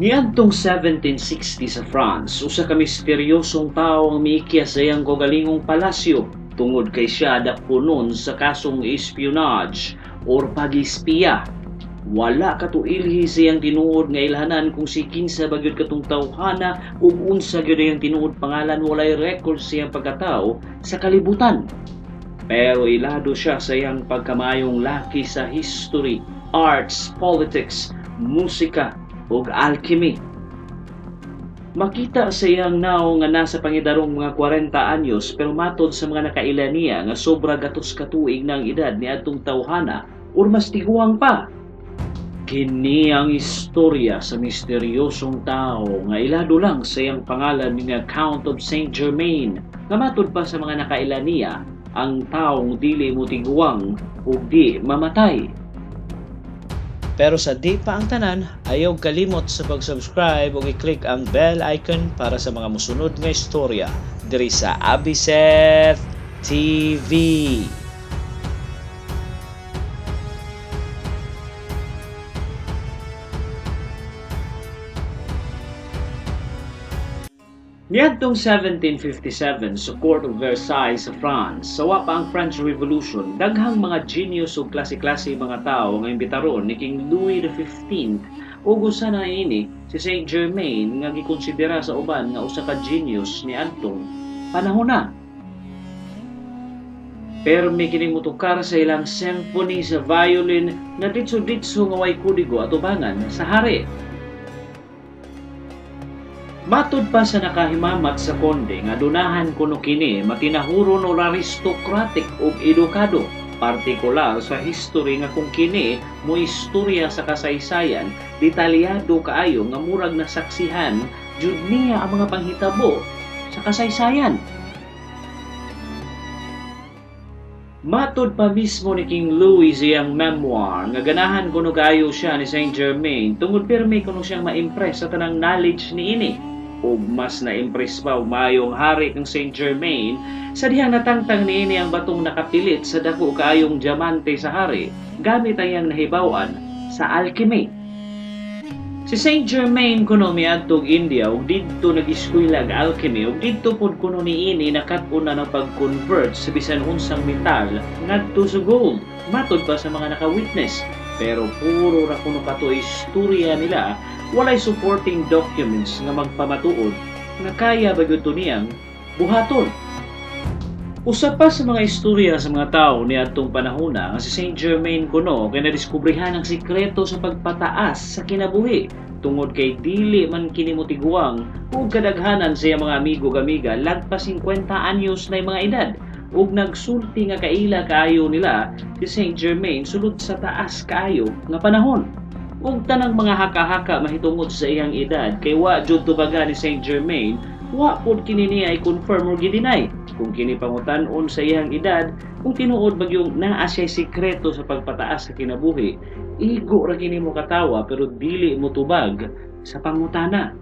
Niadtong 1760 sa France, usa ka misteryosong tawo ang miikya sa iyang kaugalingong palasyo tungod kay siya dapunon sa kasong espionage or pag-espiya. Wala katuilhi siyang tinuod nga ilhanan kung si kinsa ba gyud katong tawhana ug unsa gyud ang tinuod pangalan, walay record siyang pagkatao sa kalibutan. Pero ilado siya sa iyang pagkamayong laki sa history, arts, politics, musika ug alchemy. Makita sa iyang naw nga nasa pangidarong mga 40 anyos, pero matod sa mga nakaila niya nga sobra gatos katuig na ang edad ni adtong tawhana or mas tiguang pa. Kini ang istorya sa misteryosong tao nga ilado lang sa iyang pangalan ni Count of Saint Germain, nga matod pa sa mga nakaila niya ang taong dili mo tiguang ug di mamatay. Pero sa di pa ang tanan, ayaw kalimot sa pag-subscribe ug i-click ang bell icon para sa mga musunod nga istorya diri sa Abiseth TV. Niadtong 1757 sa Court of Versailles sa France, sawa pa ang French Revolution, daghang mga genius ug klase-klase mga tao nga imbitaron ni King Louis XV ug usa na ini si Saint Germain nga gikonsidera sa uban nga usa ka genius ni adtong panahona. Pero may kining mutukar sa ilang symphony sa violin na ditso-ditso nga way kudigo atubangan sa hari. Matod pa sa nakahimamat sa konde nga dunahan kuno kini matinahuron or aristocratic ug edukado, partikular sa history nga kung kini mo istorya sa kasaysayan, detalyado kaayo nga murag nasaksihan jud niya ang mga panghitabo sa kasaysayan. Matod pa mismo ni King Louis iyang memoir nga ganahan kuno kaayo siya ni Saint Germain tungod pirmi kuno siyang ma-impress sa tanang knowledge niini. Ug mas na-impress pa mayong hari ng Saint Germain sa dihang natangtang niini ang batong nakapilit sa dako kaayong diamante sa hari gamit ang iyang nahibaw-an sa alchemy. Si Saint Germain kuno miadtog India ug didto nag-eskwela og alchemy ug didto pod kuno niini nakat-on na ng pag-convert sa bisan unsang metal ngadto sa gold. Matod pa sa mga naka-witness, pero puro ra kuno kato istorya nila, walay supporting documents nga magpamatuod nga kaya ba gyud niyang buhaton. Usa pa sa mga istorya sa mga tao ni adtong panahona nga si Saint Germain kuno kay nadiskubrihan ang sikreto sa pagpataas sa kinabuhi tungod kay dili man kini mo tiguang ug kadaghanan sa iyang mga amigo-amiga lagpas 50 anyos na mga edad ug nagsulti nga kaila kaayo nila si Saint Germain sulod sa taas kaayo nga panahon. Ug tanang mga haka-haka mahitungod sa iyang edad kay wa jud tubaga ni Saint Germain, wa pod kini niya i-confirm or gi-deny kung kini pangutan-on sa iyang edad kung tinuod bagyong naa siya sikreto sa pagpataas sa kinabuhi. Igo ra kini mo katawa pero dili mo tubag sa pangutana.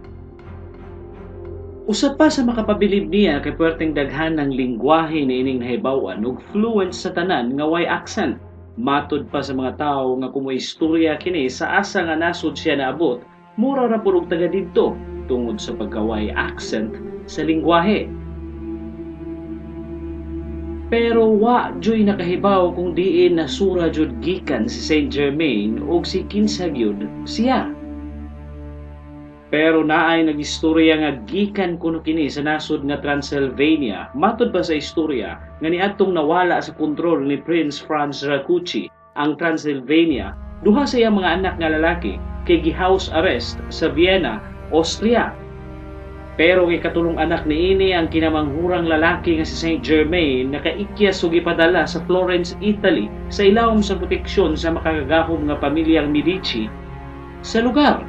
Usa pa sa makapabilib niya kay puwerteng daghan ng lingwahe niining nahibaw-an ug fluent sa tanan nga way accent. Matod pa sa mga tao nga kumuistorya kini sa asa nga nasod siya naabot, mura ra pud taga didto tungod sa pagkaway accent sa lingwahe. Pero wa joy nakahibaw kung diin nasura jud gikan si Saint Germain ug si kinsa gyud siya. Pero naay nagistorya nga gikan kuno kini sa nasod nga Transylvania. Matod pa sa istorya nga niadtong nawala sa kontrol ni Prince Franz Rakucci ang Transylvania, duha sa iyang mga anak nga lalaki kay gi-house arrest sa Vienna, Austria. Pero kay katulong anak niini ang kinamanghurang lalaki nga si Saint Germain nakaikyas ug ipadala sa Florence, Italy sa ilawom sa proteksyon sa makagagahom nga pamilyang Medici sa lugar.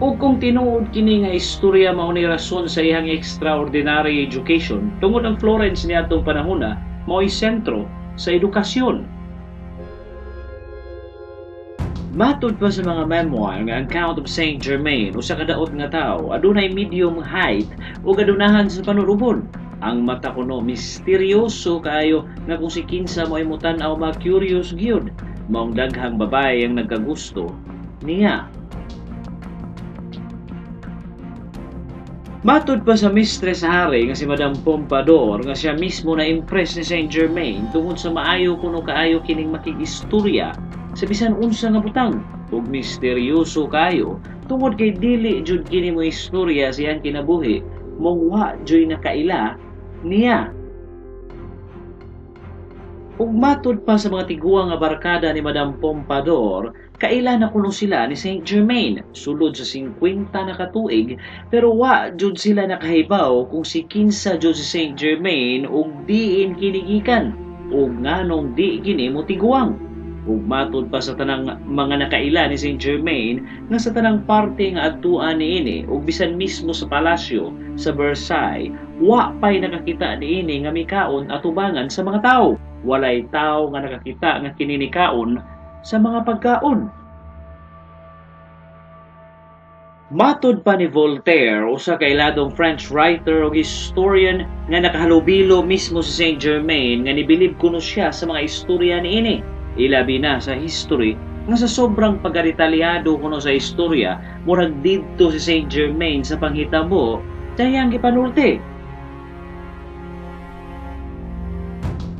Ug kung tinuod kini nga istorya mao ni rason sa iyang extraordinary education tungod ang Florence niadtong panahona mao'y sentro sa edukasyon. Matod pa sa mga memoir nga ang Count of Saint Germain usa ka daot nga tawo adunay medium height ug adunahan sa panurubon. Ang mata kuno misteryoso kaayo nga kung si kinsa mo'y mutan-aw ma-curious gyud. Maong daghang babae ang nagkagusto niya. Matud pa sa mistress sa hari nga si Madam Pompadour nga siya mismo na impress ni Saint Germain tungod sa maayo kuno kaayo kining makig-istorya sa bisan unsa nga butang ug misteryoso kayo tungod kay dili jud kini mo istorya siyang kinabuhi mong wa joy nakaila niya. Ug matud pa sa mga tiguang nga barkada ni Madam Pompadour, kaila na kuno sila ni Saint Germain sulod sa 50 na katuig pero wa jud sila nakahibaw kung si kinsa jud si Saint Germain ug diin kinigikan ug nganong di kini mo tiguang. Ug matud pa sa tanang mga nakaila ni Saint Germain nga sa tanang parte nga adtuan niini ug bisan mismo sa palasyo sa Versailles wa pay nakakita niini nga mikaon at tubangan sa mga tao. Walay tao nga nakakita nga kininikaon sa mga pagkaon. Matud pa ni Voltaire, usa ka iladong French writer o historian nga nakahalubilo mismo si Saint Germain nga nibilib kuno siya sa mga istorya niini. Ilabi na sa history nga sa sobrang pagaritaliyado kuno sa istorya, murag didto si Saint Germain sa panghitabo dayang gipanulti.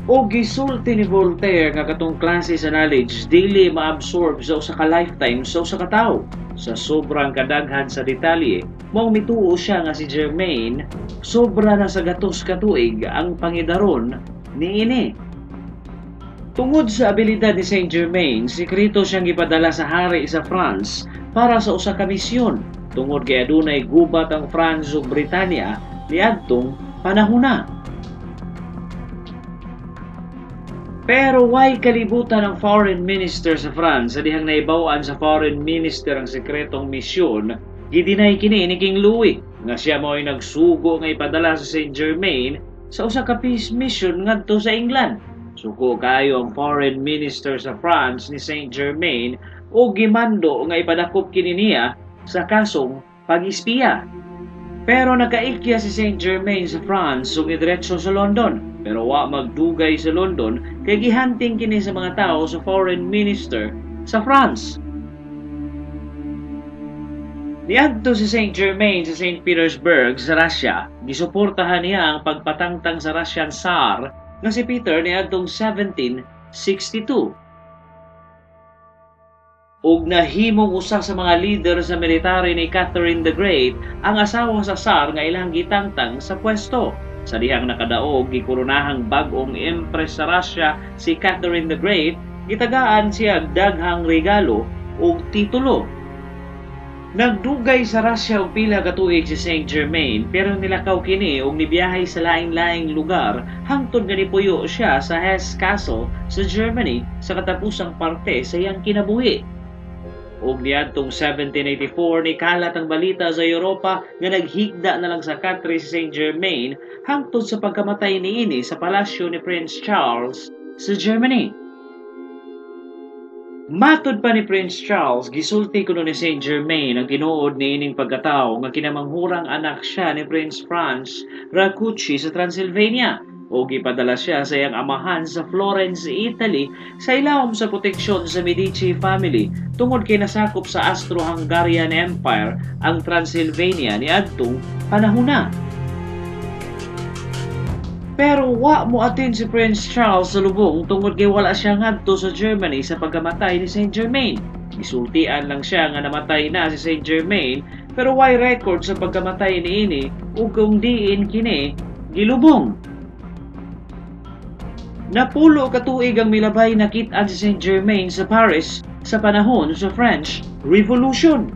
O gisulti ni Voltaire nga katong klase sa knowledge dili maabsorb sa usa ka lifetime sa usa ka tawo. Sa sobrang kadaghan sa detalye, mao mituo siya nga si Germain sobra na sa gatos ka tuig ang pangidaron niini. Tungod sa abilidad ni Saint Germain, sekreto siyang ipadala sa hari sa France para sa usa ka misyon. Tungod kay adunay gubat ang France ug Britanya niadtong panahona. Pero why kalibutan ng foreign minister sa France sa dihang naibawan sa foreign minister ang sekretong misyon, gidinay kini ni King Louis nga siya mo'y nagsugo nga ipadala sa Saint Germain sa usa ka peace mission ngadto sa England. Suko kayo ang foreign minister sa France ni Saint Germain o gimando nga ipadakop kini niya sa kasong pag-espiya. Pero nakaikya si Saint Germain sa France ug idiretso sa London. Pero wa magdugay sa London kay gihanting kini sa mga tao sa foreign minister sa France. Niadto si Saint Germain sa St. Petersburg sa Russia. Gisuportahan niya ang pagpatangtang sa Russian Tsar nga si Peter niadtong 1762. Ug nahimong usa sa mga leader sa military ni Catherine the Great ang asawa sa Tsar nga ilang gitangtang sa pwesto. Sa dihang nakadaog gikuronahang bag-ong empress sa Russia si Catherine the Great, gitagaan siya daghang regalo ug titulo. Nagdugay sa Russia og pila ka tuig si Saint Germain pero nilakaw kini og nibiyahe sa laing-laing lugar hangtod nga nipuyo siya sa Hesse Castle sa Germany sa katapusang parte sa iyang kinabuhi. Og niadtong 1784 ni kalat ang balita sa Europa nga naghigda na lang sa country si Saint Germain hangtod sa pagkamatay niini sa palasyo ni Prince Charles sa Germany. Matud pa ni Prince Charles, gisulti kuno ni Saint Germain ang tinuod niining pagkatao nga kinamanghurang anak siya ni Prince Franz Rakucci sa Transylvania o gipadala siya sa iyang amahan sa Florence, Italy sa ilawom sa proteksyon sa Medici family tungod kay nasakop sa Austro-Hungarian Empire ang Transylvania niadtong panahona. Pero wa mo atin si Prince Charles sa lubong tungod kay wala siya ngadto sa Germany sa pagkamatay ni Saint Germain. Gisultian lang siya nga namatay na si Saint Germain pero why record sa pagkamatay niini ug kung diin kini gilubong. Napulo ka tuig ang milabay nakit-an si Saint Germain sa Paris sa panahon sa French Revolution.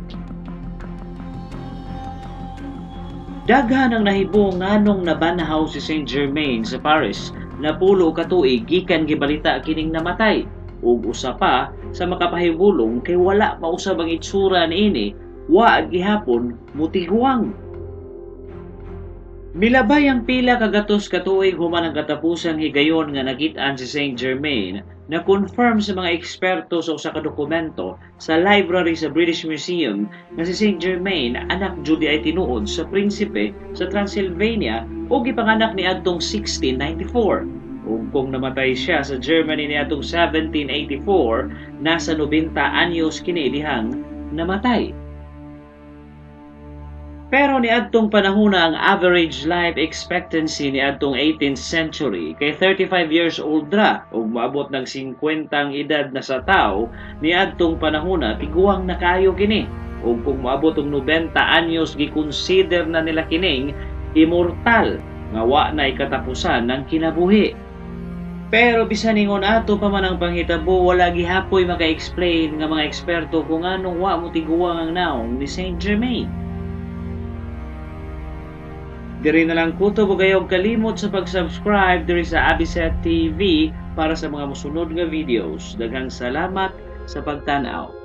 Daghan ang nahibong nganong nabanhaw si Saint Germain sa Paris. Napulo ka tuig gikan gibalita kining namatay ug usa pa sa makapahibulong kay wala mausab ang itsura niini wa gihapon mutiguang. Milabay ang pila kagatos katuig human ang katapusang higayon nga nakit-an si Saint Germain na confirm sa mga eksperto sa usa ka dokumento sa library sa British Museum nga si Saint Germain anak jud ay tinuod sa prinsipe sa Transylvania o gipanganak ni adtong 1694. Ug kung namatay siya sa Germany ni adtong 1784, nasa 90 anyos kini dihang namatay. Pero niadtong panahon ang average life expectancy niadtong 18th century kay 35 years old ra ug maabot ng 50 ang edad na sa tao niadtong panahon tiguang na kayo kini. Ug kung maabot og 90 anyos gikonsider na nila kining immortal nga wa na ikatapusan ng kinabuhi. Pero bisan ingon ato pa man ang panghitabo, wala gihapoy maka-explain nga mga eksperto kung anong wa mo tiguang ang naong ni Saint Germain. Diri na lang kutob og gayog kalimot sa pag-subscribe diri sa Abiset TV para sa mga mosunod nga videos. Daghang salamat sa pagtan-aw.